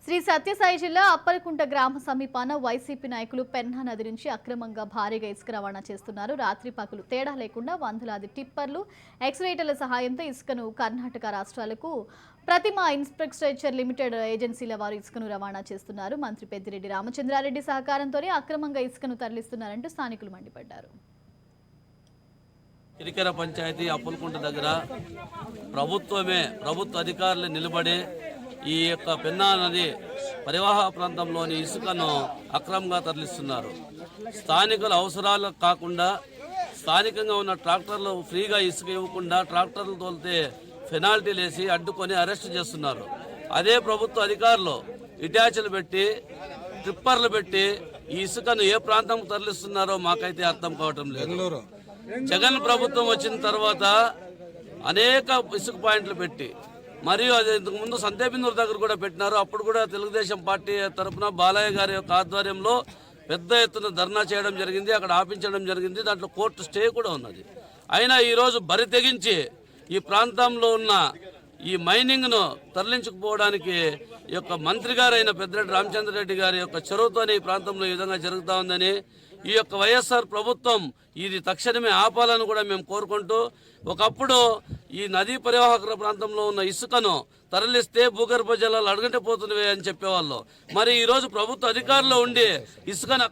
శ్రీ సత్యసాయి జిల్లా అప్పలకుంట గ్రామ సమీపాన వైసీపీ నాయకులు పెన్నా నది నుంచి అక్రమంగా భారీగా ఇసుక రవాణా చేస్తున్నారు. రాత్రి పగలు తేడా లేకుండా వందలాది టిప్పర్లు, ఎక్స్వేటర్ల సహాయంతో ఇసుకను కర్ణాటక రాష్ట్రాలకు ప్రతిమ ఇన్ఫ్రాస్ట్రక్చర్ లిమిటెడ్ ఏజెన్సీల వారు ఇసుకను రవాణా చేస్తున్నారు. మంత్రి పెద్దిరెడ్డి రామచంద్రారెడ్డి సహకారంతోనే అక్రమంగా ఇసుకను తరలిస్తున్నారంటూ స్థానికులు మండిపడ్డారు. కిరికెర పంచాయతీ అప్పలకుంట దగ్గర ప్రభుత్వ అధికారులు నిలబడి ఈ యొక్క పెన్నా నది పరివాహ ప్రాంతంలోని ఇసుకను అక్రమంగా తరలిస్తున్నారు. స్థానికుల అవసరాలకు కాకుండా స్థానికంగా ఉన్న ట్రాక్టర్లు ఫ్రీగా ఇసుక ఇవ్వకుండా ట్రాక్టర్లు తోలితే పెనాల్టీలు వేసి అడ్డుకొని అరెస్ట్ చేస్తున్నారు. అదే ప్రభుత్వ అధికారులు ఇటాచీలు పెట్టి ట్రిప్పర్లు పెట్టి ఈ ఇసుకను ఏ ప్రాంతం తరలిస్తున్నారో మాకైతే అర్థం కావటం లేదు. జగన్ ప్రభుత్వం వచ్చిన తర్వాత అనేక ఇసుక పాయింట్లు పెట్టి మరియు అది ఇంతకుముందు సంతేబిందూరు దగ్గర కూడా పెట్టినారు. అప్పుడు కూడా తెలుగుదేశం పార్టీ తరఫున బాలయ్య గారి యొక్క ఆధ్వర్యంలో పెద్ద ఎత్తున ధర్నా చేయడం జరిగింది, అక్కడ ఆపించడం జరిగింది. దాంట్లో కోర్టు స్టే కూడా ఉన్నది. అయినా ఈరోజు బరి తెగించి ఈ ప్రాంతంలో ఉన్న ఈ మైనింగ్ను తరలించుకుపోవడానికి ఈ యొక్క మంత్రి గారైన పెద్దిరెడ్డి రామచంద్రారెడ్డి గారి యొక్క చొరవతోనే ఈ ప్రాంతంలో ఈ విధంగా జరుగుతూ ఉందని, ఈ యొక్క వైఎస్ఆర్ ప్రభుత్వం ఇది తక్షణమే ఆపాలని కూడా మేము కోరుకుంటూ, ఒకప్పుడు ఈ నదీ పరివాహక ప్రాంతంలో ఉన్న ఇసుకను తరలిస్తే భూగర్భ జలాలు అడుగంటే పోతున్నవే అని చెప్పేవాళ్ళు. మరి ఈరోజు ప్రభుత్వ అధికారులు ఉండి ఇసుకను